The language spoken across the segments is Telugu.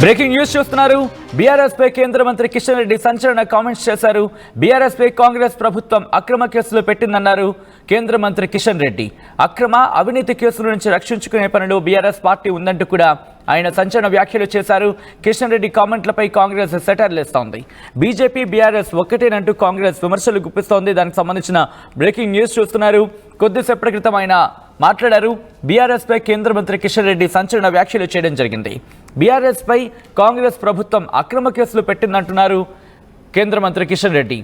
బ్రేకింగ్ న్యూస్ చూస్తున్నారు. బీఆర్ఎస్ పై కేంద్ర మంత్రి కిషన్ రెడ్డి సంచలన కామెంట్స్ చేశారు. బీఆర్ఎస్ పై కాంగ్రెస్ ప్రభుత్వం అక్రమ కేసులు పెట్టిందన్నారు కేంద్ర మంత్రి కిషన్ రెడ్డి. అక్రమ అవినీతి కేసుల నుంచి రక్షించుకునే పనిలో బీఆర్ఎస్ పార్టీ ఉందంటూ కూడా ఆయన సంచలన వ్యాఖ్యలు చేశారు. కిషన్ రెడ్డి కామెంట్లపై కాంగ్రెస్ సెటర్లేస్తోంది. బీజేపీ బీఆర్ఎస్ ఒక్కటేనంటూ కాంగ్రెస్ విమర్శలు గుప్పిస్తోంది. దానికి సంబంధించిన బ్రేకింగ్ న్యూస్ చూస్తున్నారు. కొద్దిసేపటి క్రితం ఆయన మాట్లాడారు. బీఆర్ఎస్ పై కేంద్ర మంత్రి కిషన్ రెడ్డి సంచలన వ్యాఖ్యలు చేయడం జరిగింది. బీఆర్ఎస్ పై కాంగ్రెస్ ప్రభుత్వం అక్రమ కేసులు పెట్టిందంటున్నారు కేంద్ర మంత్రి కిషన్ రెడ్డి.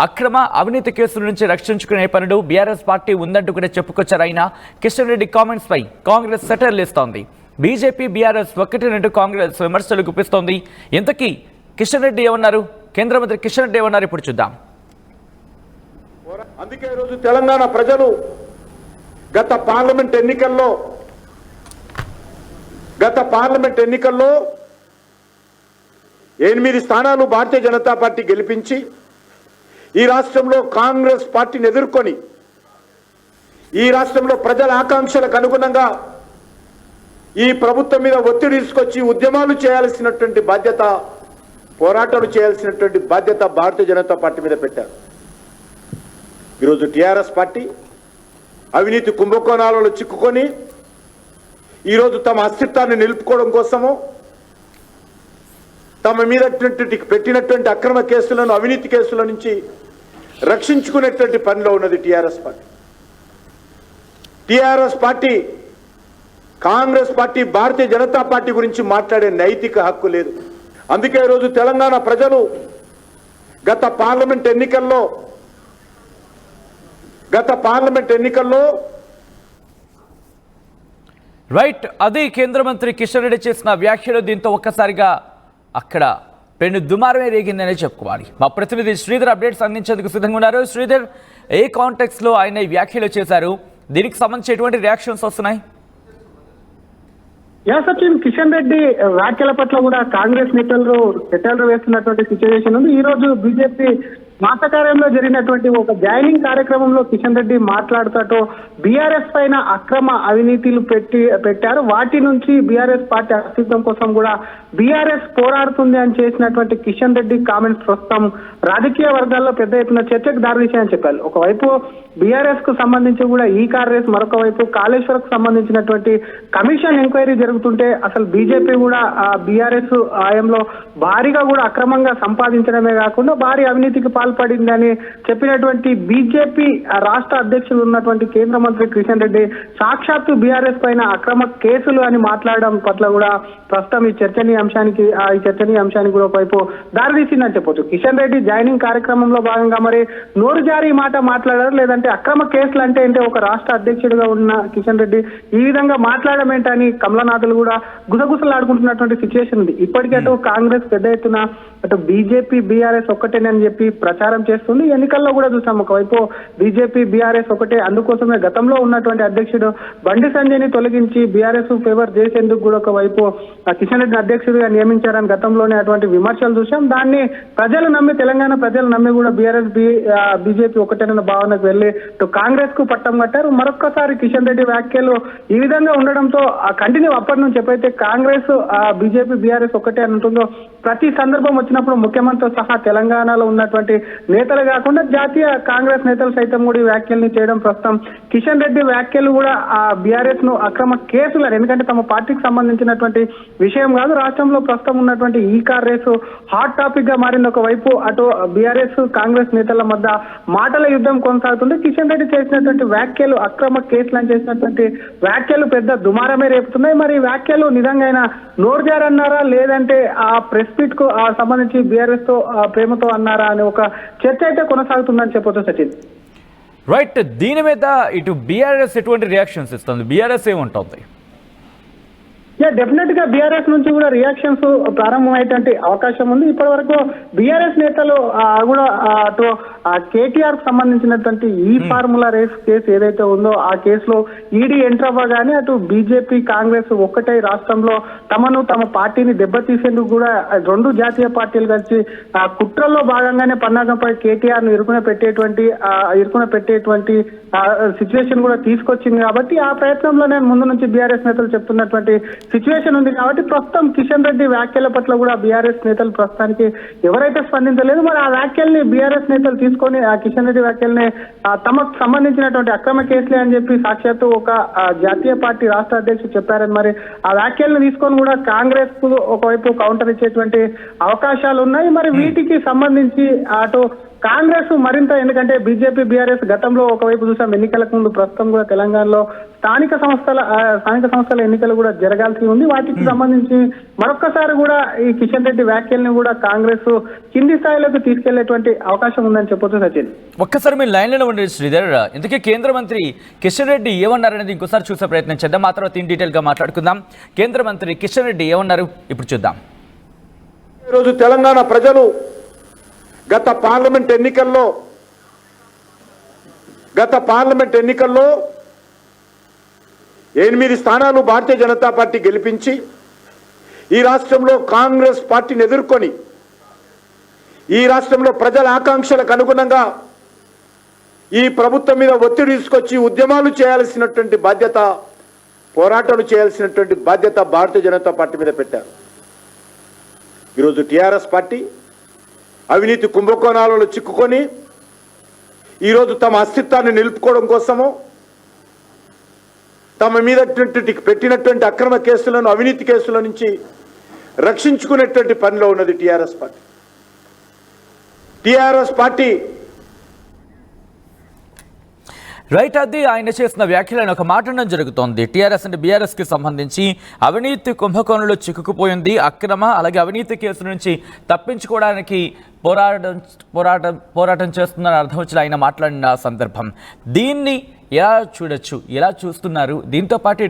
అక్రమ అవినీతి కేసుల నుంచి రక్షించుకునే పనులు బీఆర్ఎస్ పార్టీ ఉందంటూ కూడా చెప్పుకొచ్చారు ఆయన. కిషన్ రెడ్డి కామెంట్స్ పై కాంగ్రెస్ సెటర్లేస్తోంది. బీజేపీ బీఆర్ఎస్ ఒక్కటేనంటూ కాంగ్రెస్ విమర్శలు గుప్పిస్తోంది. ఇంతకీ కిషన్ రెడ్డి ఏమన్నారు, కేంద్ర మంత్రి కిషన్ రెడ్డి ఏమన్నారు, ఇప్పుడు చూద్దాం. అందుకే ఈరోజు తెలంగాణ ప్రజలు గత పార్లమెంట్ ఎన్నికల్లో 8 స్థానాలు భారతీయ జనతా పార్టీ గెలిపించి ఈ రాష్ట్రంలో కాంగ్రెస్ పార్టీని ఎదుర్కొని ఈ రాష్ట్రంలో ప్రజల ఆకాంక్షలకు అనుగుణంగా ఈ ప్రభుత్వం మీద ఒత్తిడి తీసుకొచ్చి ఉద్యమాలు చేయాల్సినటువంటి బాధ్యత, పోరాటాలు చేయాల్సినటువంటి బాధ్యత భారతీయ జనతా పార్టీ మీద పెట్టారు. ఈరోజు టీఆర్ఎస్ పార్టీ అవినీతి కుంభకోణాలలో చిక్కుకొని ఈరోజు తమ అస్తిత్వాన్ని నిలుపుకోవడం కోసము తమ మీద పెట్టినటువంటి అక్రమ కేసులను, అవినీతి కేసుల నుంచి రక్షించుకునేటువంటి పనిలో ఉన్నది TRS party. TRS party, Congress party, Bharatiya Janata party గురించి మాట్లాడే నైతిక హక్కు లేదు. అందుకే ఈరోజు తెలంగాణ ప్రజలు గత పార్లమెంట్ ఎన్నికల్లో రైట్, అది కేంద్ర మంత్రి కిషన్ రెడ్డి చేసిన వ్యాఖ్యలు. దీంతో ఒక్కసారిగా అక్కడ పెను దుమారమే రేగిందనే చెప్పుకోవాలి. మా ప్రతినిధి శ్రీధర్ అప్డేట్స్ అందించేందుకు సిద్ధంగా ఉన్నారు. శ్రీధర్, ఏ కాంటెక్స్ లో ఆయన ఈ వ్యాఖ్యలు చేశారు? దీనికి సంబంధించి ఎటువంటి రియాక్షన్స్ వస్తున్నాయి? సచిన్, కిషన్ రెడ్డి వ్యాఖ్యల పట్ల కూడా కాంగ్రెస్ నేతలు సెటర్లు వేస్తున్నటువంటి సిచ్యువేషన్ ఉంది. ఈ రోజు బీజేపీ మాసకార్యంలో జరిగినటువంటి ఒక జాయినింగ్ కార్యక్రమంలో కిషన్ రెడ్డి మాట్లాడుతూ బీఆర్ఎస్ పైన అక్రమ అవినీతిలు పెట్టారు, వాటి నుంచి బీఆర్ఎస్ పార్టీ అస్తిత్వం కోసం కూడా బీఆర్ఎస్ పోరాడుతుంది అని చేసినటువంటి కిషన్ రెడ్డి కామెంట్స్ ప్రస్తుతం రాజకీయ వర్గాల్లో పెద్ద ఎత్తున చర్చకు దారితీశాయని చెప్పారు. ఒకవైపు బీఆర్ఎస్ కు సంబంధించి కూడా ఈ కార్ రేస్, మరొక వైపు కాళేశ్వరకు సంబంధించినటువంటి కమిషన్ ఎంక్వైరీ జరుగుతుంటే అసలు బీజేపీ కూడా బీఆర్ఎస్ ఆయంలో భారీగా కూడా అక్రమంగా సంపాదించడమే కాకుండా భారీ అవినీతికి పాల్పడిందని చెప్పినటువంటి బీజేపీ రాష్ట్ర అధ్యక్షులు ఉన్నటువంటి కేంద్ర మంత్రి కిషన్ రెడ్డి సాక్షాత్తు బీఆర్ఎస్ పైన అక్రమ కేసులు అని మాట్లాడడం పట్ల కూడా ప్రస్తుతం ఈ చర్చనీయాంశానికి కూడా వైపు దారితీసిందని చెప్పొచ్చు. కిషన్ రెడ్డి జాయినింగ్ కార్యక్రమంలో భాగంగా మరి నోరు జారీ మాట మాట్లాడారు, లేదంటే అక్రమ కేసులు అంటే ఒక రాష్ట్ర అధ్యక్షుడిగా ఉన్న కిషన్ రెడ్డి ఈ విధంగా మాట్లాడడం ఏంటని కమలనాథులు కూడా గుసగుసలాడుకుంటున్నటువంటి సిచ్యువేషన్ ఉంది. ఇప్పటికే అటు కాంగ్రెస్ పెద్ద ఎత్తున అటు బీజేపీ బీఆర్ఎస్ ఒక్కటేనని చెప్పి ప్రచారం చేస్తుంది. ఎన్నికల్లో కూడా చూసాం, ఒకవైపు బీజేపీ బీఆర్ఎస్ ఒకటే, అందుకోసమే గతంలో ఉన్నటువంటి అధ్యక్షుడు బండి సంజయ్ని తొలగించి బీఆర్ఎస్ ఫేవర్ చేసేందుకు కూడా ఒకవైపు కిషన్ రెడ్డిని అధ్యక్షుడిగా నియమించారని గతంలోనే అటువంటి విమర్శలు చూసాం. దాన్ని ప్రజలు నమ్మి, తెలంగాణ ప్రజలు నమ్మి కూడా బీఆర్ఎస్ బీజేపీ ఒకటేనన్న భావనకు వెళ్లి కాంగ్రెస్ కు పట్టం కట్టారు. మరొక్కసారి కిషన్ రెడ్డి వ్యాఖ్యలు ఈ విధంగా ఉండడంతో కంటిన్యూ అప్పటి నుంచి ఎప్పుడైతే కాంగ్రెస్ బీజేపీ బీఆర్ఎస్ ఒకటే అంటుందో ప్రతి సందర్భం వచ్చినప్పుడు ముఖ్యమంత్రితో సహా తెలంగాణలో ఉన్నటువంటి నేతలు కాకుండా జాతీయ కాంగ్రెస్ నేతలు సైతం కూడా ఈ వ్యాఖ్యల్ని చేయడం ప్రస్తుతం కిషన్ రెడ్డి వ్యాఖ్యలు కూడా బీఆర్ఎస్ ను అక్రమ కేసులు, ఎందుకంటే తమ పార్టీకి సంబంధించినటువంటి విషయం కాదు, రాష్ట్రంలో ప్రస్తుతం ఉన్నటువంటి ఈ కార్ రేసు హాట్ టాపిక్ గా మారింది. ఒకవైపు అటు బీఆర్ఎస్ కాంగ్రెస్ నేతల మధ్య మాటల యుద్ధం కొనసాగుతుంది. కిషన్ రెడ్డి చేసినటువంటి వ్యాఖ్యలు, అక్రమ కేసులు అని చేసినటువంటి వ్యాఖ్యలు పెద్ద దుమారమే రేపుతున్నాయి. మరి ఈ వ్యాఖ్యలు నిజంగా ఆయన నోరు జారన్నారా, లేదంటే ఆ ప్రెస్ మీట్ కు సంబంధించి బీఆర్ఎస్ తో ప్రేమతో అన్నారా అనే ఒక చర్చ అయితే కొనసాగుతుందని చెప్పొచ్చు సచిన్. రైట్, దీని మీద ఇటు బీఆర్ఎస్ ఎటువంటి రియాక్షన్స్ ఇస్తుంది? బీఆర్ఎస్ ఏముంటుంది? డెఫినెట్ గా బీఆర్ఎస్ నుంచి కూడా రియాక్షన్స్ ప్రారంభమయ్యేటువంటి అవకాశం ఉంది. ఇప్పటి వరకు బీఆర్ఎస్ నేతలు కూడా అటు కేటీఆర్ కు సంబంధించినటువంటి ఈ ఫార్ములా రేస్ కేసు ఏదైతే ఉందో ఆ కేసులో ఈడీ ఎంటర్ అవ్వగానే అటు బీజేపీ కాంగ్రెస్ ఒక్కటే రాష్ట్రంలో తమ పార్టీని దెబ్బతీసేందుకు కూడా రెండు జాతీయ పార్టీలు కలిసి కుట్రల్లో భాగంగానే పన్నాగంపై కేటీఆర్ ను ఇరుకున పెట్టేటువంటి సిచ్యువేషన్ కూడా తీసుకొచ్చింది కాబట్టి ఆ ప్రయత్నంలోనే ముందు నుంచి బీఆర్ఎస్ నేతలు చెప్తున్నటువంటి సిచ్యువేషన్ ఉంది కాబట్టి ప్రస్తుతం కిషన్ రెడ్డి వ్యాఖ్యల పట్ల కూడా బీఆర్ఎస్ నేతలు ప్రస్తుతానికి ఎవరైతే స్పందించలేదు మరి ఆ వ్యాఖ్యల్ని బీఆర్ఎస్ నేతలు తీసుకొని ఆ కిషన్ రెడ్డి వ్యాఖ్యల్ని తమకు సంబంధించినటువంటి అక్రమ కేసులే అని చెప్పి సాక్షాత్తు ఒక జాతీయ పార్టీ రాష్ట్ర అధ్యక్షుడు చెప్పారని మరి ఆ వ్యాఖ్యలను తీసుకొని కూడా కాంగ్రెస్ కు ఒకవైపు కౌంటర్ ఇచ్చేటువంటి అవకాశాలు ఉన్నాయి మరి వీటికి సంబంధించి అటు కాంగ్రెస్ మరింత ఎందుకంటే బీజేపీ బీఆర్ఎస్ గతంలో ఒకవైపు చూసాం ఎన్నికలకు ముందు ప్రస్తుతం కూడా తెలంగాణలో స్థానిక సంస్థల ఎన్నికలు కూడా జరగాల్సి ఉంది వాటికి సంబంధించి మరొక్కసారి కూడా ఈ కిషన్ రెడ్డి వ్యాఖ్యల్ని కూడా కాంగ్రెస్ కింది స్థాయిలోకి తీసుకెళ్లేటువంటి అవకాశం ఉందని చెప్పొచ్చు సచిన్. ఒక్కసారి మీరు లైన్లో ఉండండి శ్రీధర్. ఇందుకే కేంద్ర మంత్రి కిషన్ రెడ్డి ఏమన్నారనేది ఇంకోసారి చూసే ప్రయత్నం చేద్దాం. ఆ తర్వాత ఇన్ డీటెయిల్ గా మాట్లాడుకుందాం. కేంద్ర మంత్రి కిషన్ రెడ్డి ఏమన్నారు ఇప్పుడు చూద్దాం. ఈరోజు తెలంగాణ ప్రజలు గత పార్లమెంట్ ఎన్నికల్లో 8 స్థానాలు భారతీయ జనతా పార్టీ గెలిపించి ఈ రాష్ట్రంలో కాంగ్రెస్ పార్టీని ఎదుర్కొని ఈ రాష్ట్రంలో ప్రజల ఆకాంక్షలకు అనుగుణంగా ఈ ప్రభుత్వం మీద ఒత్తిడి తీసుకొచ్చి ఉద్యమాలు చేయాల్సినటువంటి బాధ్యత, పోరాటాలు చేయాల్సినటువంటి బాధ్యత భారతీయ జనతా పార్టీ మీద పెట్టారు. ఈరోజు టీఆర్ఎస్ పార్టీ అవినీతి కుంభకోణాలలో చిక్కుకొని ఈరోజు తమ అస్తిత్వాన్ని నిలుపుకోవడం కోసము తమ మీద పెట్టినటువంటి అక్రమ కేసులను, అవినీతి కేసుల నుంచి రక్షించుకునేటువంటి పనిలో ఉన్నది టీఆర్ఎస్ పార్టీ. రైట్, అది ఆయన చేసిన వ్యాఖ్యలను ఒక మాట్లాడడం జరుగుతోంది. టీఆర్ఎస్ అండ్ బీఆర్ఎస్కి సంబంధించి అవినీతి కుంభకోణంలో చిక్కుకుపోయింది, అక్రమ అలాగే అవినీతి కేసు నుంచి తప్పించుకోవడానికి పోరాటం చేస్తుందని అర్థం వచ్చి ఆయన మాట్లాడిన సందర్భం. దీన్ని ఎలా చూడొచ్చు, ఎలా చూస్తున్నారు, దీంతో పాటు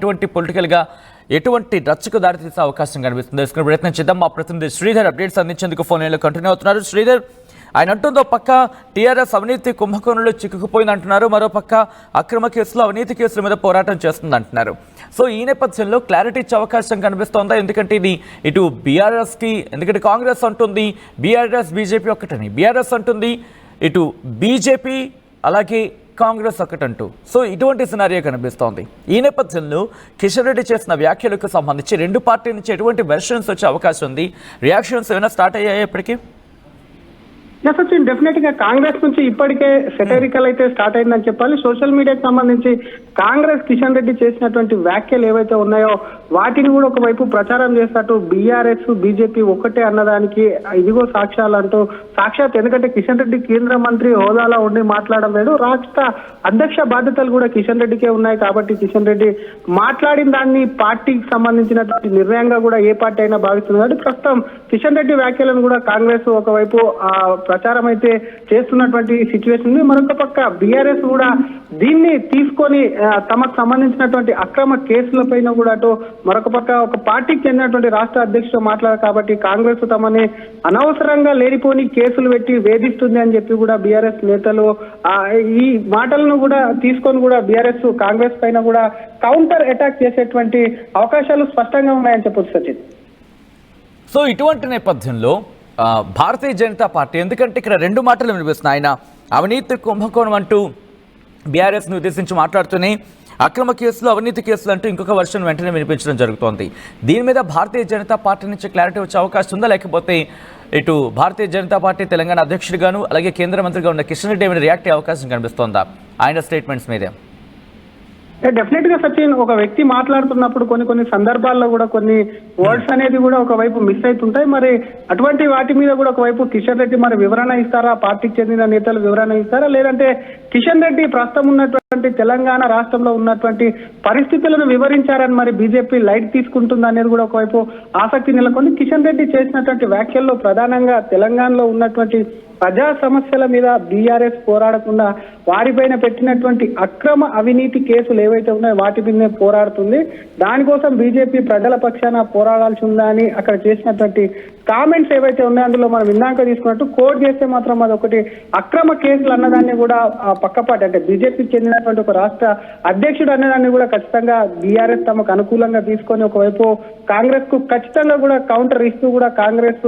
ఎటువంటి రచ్చకు దారితీసే అవకాశం కనిపిస్తుంది తెలుసుకునే ప్రయత్నం చేద్దాం. మా ప్రతినిధి శ్రీధర్ అప్డేట్స్ అందించేందుకు ఫోన్ లైన్లో కంటిన్యూ అవుతున్నారు. శ్రీధర్, ఆయన అంటుందో పక్క టీఆర్ఎస్ అవినీతి కుంభకోణంలో చిక్కుకుపోయింది అంటున్నారు, మరో పక్క అక్రమ కేసులు, అవినీతి కేసుల మీద పోరాటం చేస్తుంది అంటున్నారు. సో ఈ నేపథ్యంలో క్లారిటీ ఇచ్చే అవకాశం కనిపిస్తోందా? ఎందుకంటే ఇది ఇటు బీఆర్ఎస్కి, ఎందుకంటే కాంగ్రెస్ అంటుంది బీఆర్ఎస్ బీజేపీ ఒక్కటని, బీఆర్ఎస్ అంటుంది ఇటు బీజేపీ అలాగే కాంగ్రెస్ ఒకటంటూ. సో ఇటువంటి సినారియో కనిపిస్తోంది. ఈ నేపథ్యంలో కిషన్ రెడ్డి చేసిన వ్యాఖ్యలకు సంబంధించి రెండు పార్టీల నుంచి ఎటువంటి వెర్షన్స్ వచ్చే అవకాశం ఉంది? రియాక్షన్స్ ఏమైనా స్టార్ట్ అయ్యాయి ఇప్పటికీ? సచిన్, డెఫినెట్ గా కాంగ్రెస్ నుంచి ఇప్పటికే సెటరికల్ అయితే స్టార్ట్ అయిందని చెప్పాలి. సోషల్ మీడియాకి సంబంధించి కాంగ్రెస్ కిషన్ రెడ్డి చేసినటువంటి వ్యాఖ్యలు ఏవైతే ఉన్నాయో వాటిని కూడా ఒకవైపు ప్రచారం చేస్తూ బీఆర్ఎస్ బీజేపీ ఒక్కటే అన్నదానికి ఇదిగో సాక్ష్యాలు అంటూ ఎందుకంటే కిషన్ రెడ్డి కేంద్ర మంత్రి హోదాలో ఉండి మాట్లాడడం లేదు, రాష్ట్ర అధ్యక్ష బాధ్యతలు కూడా కిషన్ రెడ్డికే ఉన్నాయి కాబట్టి కిషన్ రెడ్డి మాట్లాడిన దాన్ని పార్టీకి సంబంధించినటువంటి నిర్ణయంగా కూడా ఏ పార్టీ అయినా భావిస్తుంది కాబట్టి ప్రస్తుతం కిషన్ రెడ్డి వ్యాఖ్యలను కూడా కాంగ్రెస్ ఒకవైపు ప్రచారం అయితే చేస్తున్నటువంటి సిచ్యువేషన్ ఉంది. మరొక పక్క బీఆర్ఎస్ కూడా దీన్ని తీసుకొని తమకు సంబంధించినటువంటి అక్రమ కేసుల పైన కూడా అటు మరొక పక్క ఒక పార్టీకి చెందినటువంటి రాష్ట్ర అధ్యక్షుడు మాట్లాడారు కాబట్టి కాంగ్రెస్ తమని అనవసరంగా లేనిపోని కేసులు పెట్టి వేధిస్తుంది అని చెప్పి కూడా బీఆర్ఎస్ నేతలు ఈ మాటలను కూడా తీసుకొని కూడా బీఆర్ఎస్ కాంగ్రెస్ పైన కూడా కౌంటర్ అటాక్ చేసేటువంటి అవకాశాలు స్పష్టంగా ఉన్నాయని చెప్పొచ్చు సచిన్. సో ఇటువంటి నేపథ్యంలో భారతీయ జనతా పార్టీ, ఎందుకంటే ఇక్కడ రెండు మాటలు వినిపిస్తున్నాయి. ఆయన అవినీతి కుంభకోణం అంటూ బీఆర్ఎస్ను ఉద్దేశించి మాట్లాడుతూనే అక్రమ కేసులు, అవినీతి కేసులు అంటూ ఇంకొక వర్షన్ వెంటనే వినిపించడం జరుగుతోంది. దీని మీద భారతీయ జనతా పార్టీ నుంచి క్లారిటీ వచ్చే అవకాశం ఉందా? లేకపోతే ఇటు భారతీయ జనతా పార్టీ తెలంగాణ అధ్యక్షుడిగాను అలాగే కేంద్ర మంత్రిగా ఉన్న కిషన్ రెడ్డి ఏమైనా రియాక్ట్ అయ్యే అవకాశం కనిపిస్తోందా ఆయన స్టేట్మెంట్స్ మీదే? డెఫినెట్ గా సచిన్, ఒక వ్యక్తి మాట్లాడుతున్నప్పుడు కొన్ని సందర్భాల్లో కూడా కొన్ని వర్డ్స్ అనేది కూడా ఒకవైపు మిస్ అవుతుంటాయి. మరి అటువంటి వాటి మీద కూడా ఒకవైపు కిషన్ రెడ్డి మరి వివరణ ఇస్తారా, పార్టీకి చెందిన నేతలు వివరణ ఇస్తారా, లేదంటే కిషన్ రెడ్డి ప్రస్తుతం ఉన్నటువంటి తెలంగాణ రాష్ట్రంలో ఉన్నటువంటి పరిస్థితులను వివరించారని మరి బీజేపీ లైట్ తీసుకుంటుంది అనేది కూడా ఒకవైపు ఆసక్తి నెలకొంది. కిషన్ రెడ్డి చేసినటువంటి వ్యాఖ్యల్లో ప్రధానంగా తెలంగాణలో ఉన్నటువంటి ప్రజా సమస్యల మీద బీఆర్ఎస్ పోరాడకుండా వారిపైన పెట్టినటువంటి అక్రమ అవినీతి కేసులు ఏవైతే ఉన్నాయో వాటి మీదనే పోరాడుతుంది. దానికోసం బీజేపీ ప్రజల పక్షాన పోరాడాల్సి ఉందా అని అక్కడ చేసినటువంటి కామెంట్స్ ఏవైతే ఉన్నాయో అందులో మనం ఇందాక తీసుకున్నట్టు కోట్ చేస్తే మాత్రం అది ఒకటి అక్రమ కేసులు అన్నదాన్ని కూడా పక్కపాటి అంటే బీజేపీకి చెందినటువంటి ఒక రాష్ట్ర అధ్యక్షుడు అన్నదాన్ని కూడా ఖచ్చితంగా బీఆర్ఎస్ తమకు అనుకూలంగా తీసుకొని ఒకవైపు కాంగ్రెస్ కు ఖచ్చితంగా కూడా కౌంటర్ ఇస్తూ కూడా కాంగ్రెస్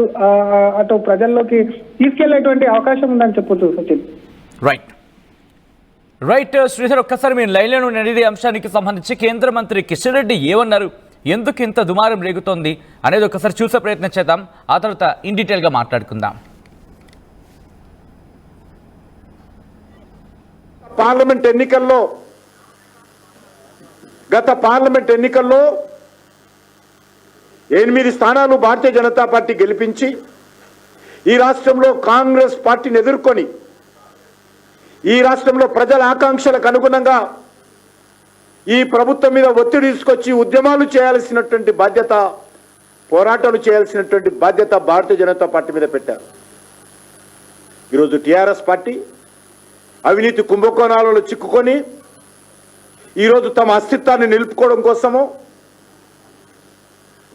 అటు ప్రజల్లోకి తీసుకెళ్లేటువంటి అవకాశం ఉందని చెప్పొచ్చు సచిన్. రైట్ శ్రీధర్, ఒక్కసారి మీరు లైన్లో నుండి అంశానికి సంబంధించి కేంద్ర మంత్రి కిషన్ రెడ్డి ఏమన్నారు, ఎందుకు ఇంత దుమారం రేగుతోంది అనేది ఒకసారి చూసే ప్రయత్నం చేద్దాం. ఆ తర్వాత ఇన్ డీటెయిల్గా మాట్లాడుకుందాం. గత పార్లమెంట్ ఎన్నికల్లో 8 స్థానాలు భారతీయ జనతా పార్టీ గెలిపించి ఈ రాష్ట్రంలో కాంగ్రెస్ పార్టీని ఎదుర్కొని ఈ రాష్ట్రంలో ప్రజల ఆకాంక్షలకు అనుగుణంగా ఈ ప్రభుత్వం మీద ఒత్తిడి తీసుకొచ్చి ఉద్యమాలు చేయాల్సినటువంటి బాధ్యత, పోరాటాలు చేయాల్సినటువంటి బాధ్యత భారతీయ జనతా పార్టీ మీద పెట్టారు. ఈరోజు టీఆర్ఎస్ పార్టీ అవినీతి కుంభకోణాలలో చిక్కుకొని ఈరోజు తమ అస్తిత్వాన్ని నిలుపుకోవడం కోసము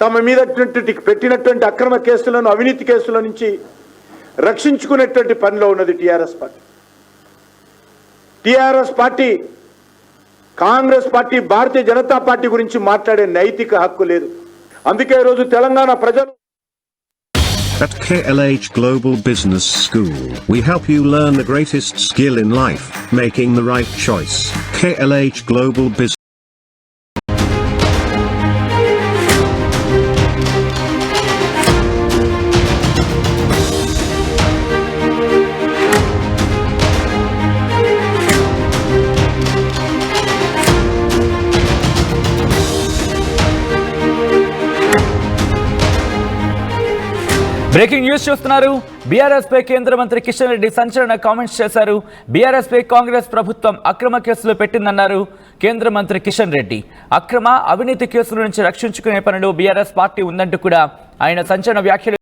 తమ మీద పెట్టినటువంటి అక్రమ కేసులను, అవినీతి కేసుల నుంచి రక్షించుకునేటువంటి పనిలో ఉన్నది TRS party. TRS party, Congress party, Bharatiya Janata party గురించి మాట్లాడే నైతిక హక్కు లేదు. అందుకే ఈరోజు తెలంగాణ ప్రజలు At KLH Global Business School, we help you learn the greatest skill in life, making the right choice. KLH Global Business. Breaking news చూస్తున్నారు. బీఆర్ఎస్ పై కేంద్ర మంత్రి కిషన్ రెడ్డి సంచలన కామెంట్స్ చేశారు. బీఆర్ఎస్ పై కాంగ్రెస్ ప్రభుత్వం అక్రమ కేసులు పెట్టిందన్నారు కేంద్ర మంత్రి కిషన్ రెడ్డి. అక్రమ అవినీతి కేసుల నుంచి రక్షించుకునే పనిలో బీఆర్ఎస్ పార్టీ ఉందంటూ కూడా ఆయన సంచలన వ్యాఖ్యలు